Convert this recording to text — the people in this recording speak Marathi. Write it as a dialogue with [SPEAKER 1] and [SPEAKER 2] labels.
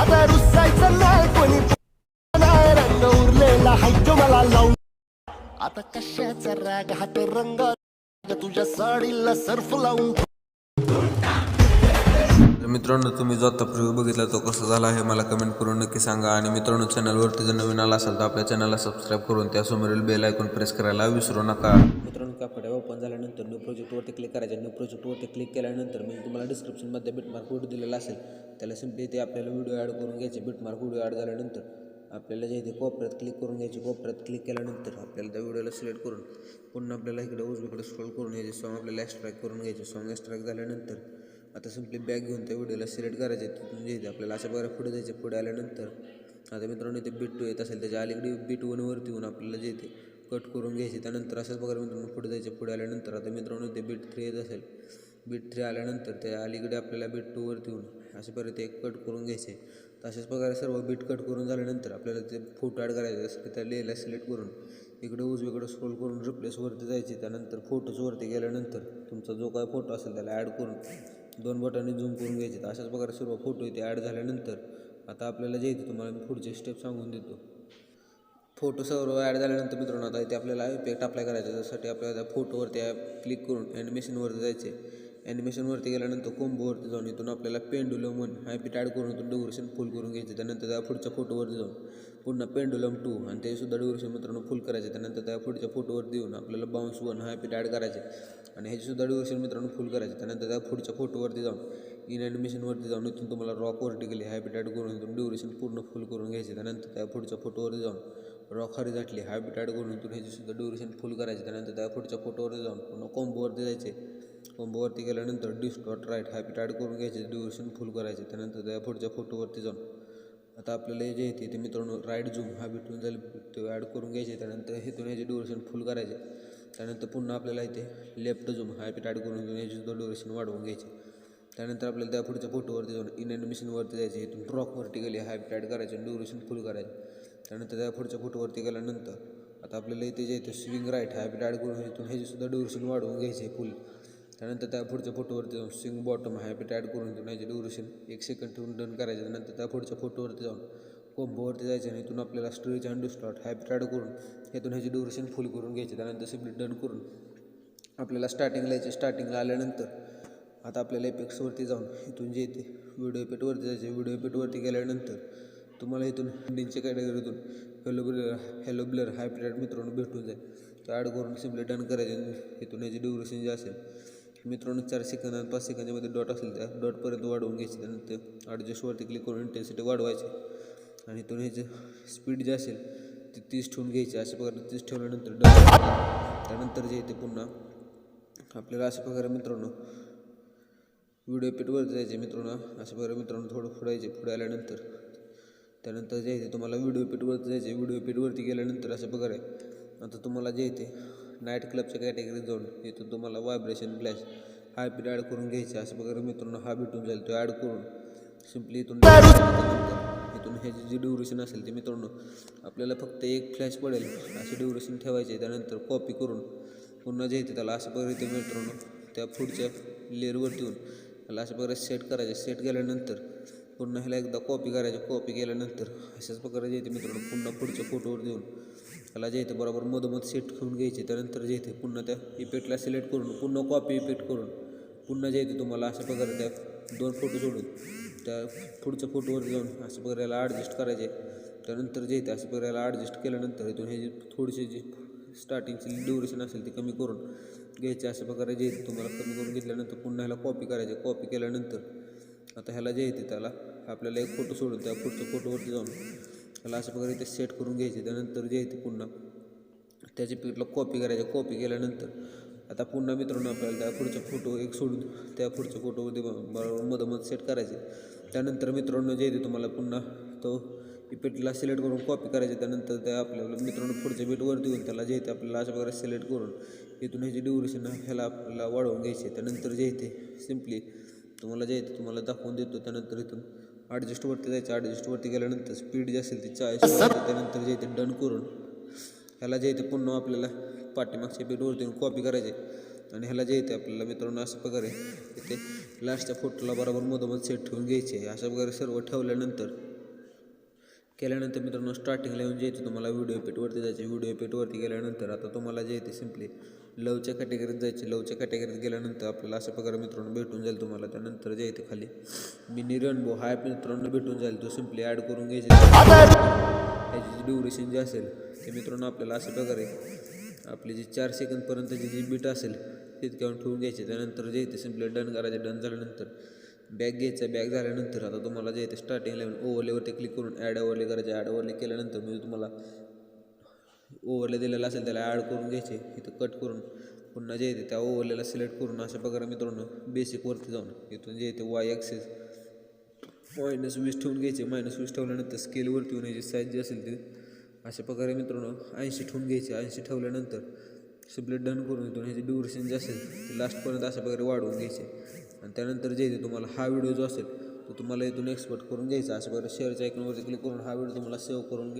[SPEAKER 1] आता रुसायचं नाही कोणी नाही रंग उरलेला हाय तो मला लावून आता कशाचा राग हात रंग तुझ्या साडीला सर्फ लावून
[SPEAKER 2] तर मित्रांनो तुम्ही जो आता प्रिव्ह्यू बघितला तो कसा झाला आहे मला कमेंट करून नक्की सांगा आणि मित्रांनो चॅनलवरती जर नवीन आला असाल तर आपल्या चॅनलला सबस्क्राईब करून त्यासमोरील बेल आयकॉन प्रेस करायला विसरू नका।
[SPEAKER 3] मित्रांनो कॅपकट ओपन झाल्यानंतर न्यू प्रोजेक्टवरती क्लिक करायचं। न्यू प्रोजेक्टवरती क्लिक केल्यानंतर मी तुम्हाला डिस्क्रिप्शनमध्ये बिटमार्क व्हिडिओ दिलेला असेल त्याला सिम्पली ते आपल्याला व्हिडिओ ॲड करून घ्यायचे। बिटमार्क व्हिडिओ ॲड झाल्यानंतर आपल्याला जे इथे कोपऱ्यात क्लिक करून घ्यायचे। कोपऱ्यात क्लिक केल्यानंतर आपल्याला त्या व्हिडिओला सिलेक्ट करून पुन्हा आपल्याला इकडे उजवीकडे स्क्रोल करून घ्यायचे। सॉन्ग आपल्याला एक्स्ट्रॅक्ट करून घ्यायचे। सॉन्ग एक्स्ट्रॅक्ट झाल्यानंतर आता सिम्पली बॅक घेऊन त्या व्हिडिओला सिलेक्ट करायचे। तिथून जे इथे आपल्याला अशा प्रकारे पुढे जायचे। पुढे आल्यानंतर आता मित्रांनो इथे बीट 2 येत असेल त्याच्या अलीकडे बीट 1 वरती येऊन आपल्याला जे इथे कट करून घ्यायचे। त्यानंतर अशाच प्रकारे मित्रांनो पुढे जायचे। पुढे आल्यानंतर आता मित्रांनो इथे बीट 3 येत असेल। बीट 3 आल्यानंतर त्या अलीकडे आपल्याला बीट 2 वरती येऊन अशा प्रकारे ते कट करून घ्यायचे। तशाच प्रकारे सर्व बीट कट करून झाल्यानंतर आपल्याला ते फोटो ॲड करायचे। जसं की त्या लेला सिलेक्ट करून इकडे उजवीकडे स्क्रोल करून रिप्लेसवरती जायचे। त्यानंतर फोटोजवरती गेल्यानंतर तुमचा जो काय फोटो असेल त्याला ॲड करून 2 बटनांनी झूम करून घ्यायचे। अशाच प्रकारे सर्व फोटो इथे ॲड झाल्यानंतर आता आपल्याला जे इथे तुम्हाला मी पुढचे स्टेप सांगून देतो। फोटो सर्व ॲड झाल्यानंतर मित्रांनो आता इथे आपल्याला इफेक्ट अप्लाय करायचा। त्यासाठी आपल्याला त्या फोटोवरती क्लिक करून ॲनिमेशनवरती जायचे। ॲनिमेशनवरती गेल्यानंतर कोंबोवरती जाऊन इथून आपल्याला पेंडुलम 1 हा इफेक्ट ॲड करून इथून ड्युरेशन फुल करून घ्यायचे। त्यानंतर त्या पुढच्या फोटोवरती जाऊन पुन्हा पेंडुलम 2 आणि ते सुद्धा ड्युरेशन मित्रांनो फुल करायचे। त्यानंतर त्या पुढच्या फोटोवरती येऊन आपल्याला बाउन्स 1 हा इफेक्ट ॲड करायचे आणि ह्याची सुद्धा ड्युरेशन मित्रांनो फुल करायचे। त्यानंतर त्या पुढच्या फोटोवरती जाऊन इन ॲनिमेशनवरती जाऊन इथून तुम्हाला रॉक व्हर्टिकली हा इफेक्ट ॲड करून इथून ड्युरेशन पूर्ण फुल करून घ्यायचे। त्यानंतर त्या पुढच्या फोटोवरती जाऊन रॉक हॉरिझॉन्टली हा इफेक्ट ॲड करून इथून ह्याची सुद्धा ड्युरेशन फुल करायचे। त्यानंतर त्या पुढच्या फोटोवरती जाऊन पुन्हा कॉम्बोवरती जायचे। कॉम्बोवरती गेल्यानंतर डिस्टॉर्ट राईट हा इफेक्ट ॲड करून घ्यायचे। ड्युरेशन फुल करायचे। त्यानंतर त्या पुढच्या फोटोवरती जाऊन आता आपल्याला जे येते ते मित्रांनो राईट झूम हा भेटून जाईल तो ॲड करून घ्यायचे। त्यानंतर इथून ह्याचे ड्युरेशन फुल करायचे। त्यानंतर पुन्हा आपल्याला इथे लेफ्ट झूम हा इफेक्ट ॲड करून ह्याची सुद्धा ड्युरेशन वाढवून घ्यायचे। त्यानंतर आपल्याला त्या पुढच्या फोटोवरती जाऊन इन ॲनिमेशनवरती जायचे। इथून ड्रॉप व्हर्टिकली हा इफेक्ट ॲड करायचे आणि ड्युरेशन फुल करायचे। त्यानंतर त्या पुढच्या फोटोवरती गेल्यानंतर आता आपल्याला इथे जे येते स्विंग राईट हा इफेक्ट ॲड करून इथून ह्याची सुद्धा ड्युरेशन वाढवून घ्यायचे फुल। त्यानंतर त्या पुढच्या फोटोवरती जाऊन स्विंग बॉटम हा इफेक्ट ॲड करून इथून ह्याची ड्युरेशन 1 सेकंड ठेवून डन करायचे। त्यानंतर त्या पुढच्या फोटोवरती जाऊन कोंबोवरती जायचे आणि इथून आपल्याला स्ट्रेच अँड डिस्टॉर्ट हा इफेक्ट ॲड करून इथून ह्याची ड्युरेशन फुल करून घ्यायचे। त्यानंतर सिम्पली डन करून आपल्याला स्टार्टिंगला यायचे। स्टार्टिंगला आल्यानंतर आता आपल्याला इफेक्ट्सवरती जाऊन इथून जे येते व्हिडिओ इफेक्टवरती जायचे। व्हिडिओ इफेक्टवरती गेल्यानंतर तुम्हाला इथून हिंडींच्या कॅटेगरीतून हॅलो ब्लर हा इफेक्ट मित्रांनो भेटून जाईल। तो ॲड करून सिम्पली डन करायचे आणि इथून याची ड्युरेशन जे असेल मित्रांनो 4 सेकंद आणि 5 सेकंदामध्ये डॉट असेल त्या डॉटपर्यंत वाढवून घ्यायचे। त्यानंतर ॲडजस्टवरती क्लिक करून इंटेन्सिटी वाढवायची आणि इथून ह्याची स्पीड जे असेल ती 30 ठेवून घ्यायची। अशा प्रकारे 30 ठेवल्यानंतर डन त्यानंतर जे येते पुन्हा आपल्याला अशा प्रकारे मित्रांनो व्हिडिओ इफेक्टवरती जायचे। मित्रांनो अशा प्रकारे मित्रांनो थोडं पुढायचे। पुढे आल्यानंतर त्यानंतर जे येते तुम्हाला व्हिडिओ इफेक्टवरती जायचे। व्हिडिओ इफेक्टवरती गेल्यानंतर अशा प्रकारे आता तुम्हाला जे येते नाईट क्लबच्या कॅटेगरीत जाऊन इथून तुम्हाला व्हायब्रेशन फ्लॅश हा इफेक्ट ॲड करून घ्यायचे। अशा प्रकारे मित्रांनो हा भेटून जाईल। तो ॲड करून सिम्पली इथून ह्याची जी ड्युरेशन असेल ते मित्रांनो आपल्याला फक्त 1 फ्लॅश पडेल असे ड्युरेशन ठेवायचे। त्यानंतर कॉपी करून पुन्हा जे येते त्याला अशा प्रकारे ते मित्रांनो त्या पुढच्या लेअरवरती येऊन त्याला अशा प्रकारे सेट करायचे। सेट केल्यानंतर पुन्हा ह्याला एकदा कॉपी करायचे। कॉपी केल्यानंतर अशाच प्रकारे जे येते मित्रांनो पुन्हा पुढच्या फोटोवर देऊन त्याला जे येते बरोबर मधोमध सेट करून घ्यायचे। त्यानंतर जे येते पुन्हा त्या इफेक्टला सिलेक्ट करून पुन्हा कॉपी इफेक्ट करून पुन्हा जे येते तुम्हाला अशा प्रकारे त्या 2 फोटो सोडून त्या पुढच्या फोटोवरती जाऊन अशा प्रकारे याला ॲडजस्ट करायचे। त्यानंतर जे येते अशा प्रकारे याला ॲडजस्ट केल्यानंतर इथून ह्याची थोडीशी जी स्टार्टिंगची ड्युरेशन असेल ती कमी करून घ्यायची। अशा प्रकारे जे येते तुम्हाला कमी करून घेतल्यानंतर पुन्हा ह्याला कॉपी करायचे। कॉपी केल्यानंतर आता ह्याला जे येते त्याला आपल्याला 1 फोटो सोडून त्या पुढच्या फोटोवरती जाऊन त्याला अशा प्रकारे ते सेट करून घ्यायचे। त्यानंतर जे येते पुन्हा त्याची पिकला कॉपी करायचे। कॉपी केल्यानंतर आता पुन्हा मित्रांनो आपल्याला त्या पुढच्या फोटो 1 सोडून त्या पुढच्या फोटोवरती बरोबर मधोमध सेट करायचे। त्यानंतर मित्रांनो जे येते तुम्हाला पुन्हा तो इफेक्टला सिलेक्ट करून कॉपी करायचे। त्यानंतर त्या आपल्याला मित्रांनो पुढच्या बीटवरती येऊन त्याला जे येते आपल्याला अशा प्रकारे सिलेक्ट करून इथून ह्याची ड्युरेशन ह्याला आपल्याला वाढवून घ्यायचे। त्यानंतर जे येते सिम्पली तुम्हाला जे येते तुम्हाला दाखवून देतो। त्यानंतर इथून ॲडजस्टवरती जायचं। ॲडजस्टवरती गेल्यानंतर स्पीड जी असेल ती 40 त्यानंतर जे येते डन करून ह्याला जे येते पुन्हा आपल्याला पाठीमागच्या बीटवरती येऊन कॉपी करायचे आणि ह्याला जे येते आपल्याला मित्रांनो अशा प्रकारे इथे लास्टच्या फोटोला बरोबर मधोमध सेट ठेवून घ्यायचे। अशा प्रकारे सर्व ठेवल्यानंतर केल्यानंतर मित्रांनो स्टार्टिंगला येऊन जे येते तुम्हाला व्हिडिओ पेटवरती जायचे. व्हिडिओ पेटवरती गेल्यानंतर आता तुम्हाला जे येते सिम्पली लवच्या कॅटेगरीत जायचे. लवच्या कॅटेगरीत गेल्यानंतर आपल्याला अशा प्रकारे मित्रांनो भेटून जाईल तुम्हाला. त्यानंतर जे येते खाली मिनी रेनबो हा मित्रांनो भेटून जाईल. तो सिम्पली ॲड करून घ्यायचे. त्याची जी ड्युरेशन जी असेल ते मित्रांनो आपल्याला अशा प्रकारे आपली जी 4 सेकंदपर्यंतची जी बीट असेल तितक्यावर ठेवून घ्यायचे. त्यानंतर जे येते सिम्पली डन करायचे. डन झाल्यानंतर बॅक घ्यायचं. बॅक झाल्यानंतर आता तुम्हाला जे येते स्टार्टिंगला ओव्हरलेवरती क्लिक करून ॲड ओव्हरले करायचे. ॲड ओव्हरले केल्यानंतर मी तुम्हाला ओव्हरले दिलेला असेल त्याला ॲड करून घ्यायचे. इथं कट करून पुन्हा जे येते त्या ओव्हरलेला सिलेक्ट करून अशा प्रकारे मित्रांनो बेसिकवरती जाऊन इथून जे येते वाय ॲक्सेस -20 ठेवून घ्यायचे. -20 ठेवल्यानंतर स्केलवरती येऊन याची साईज जी असेल ती अशा प्रकारे मित्रांनो 80 ठेवून घ्यायचे. 80 ठेवल्यानंतर सिम्पली डन करून इथून ह्याची ड्युरेशन जे असेल ते लास्टपर्यंत अशा प्रकारे वाढवून घ्यायचे. आणि त्यानंतर जे येते तुम्हाला हा व्हिडिओ जो असेल तो तुम्हाला इथून एक्सपोर्ट करून घ्यायचा. अशा प्रकारे शेअरच्या आयकॉनवरती क्लिक करून हा व्हिडिओ तुम्हाला सेव्ह करून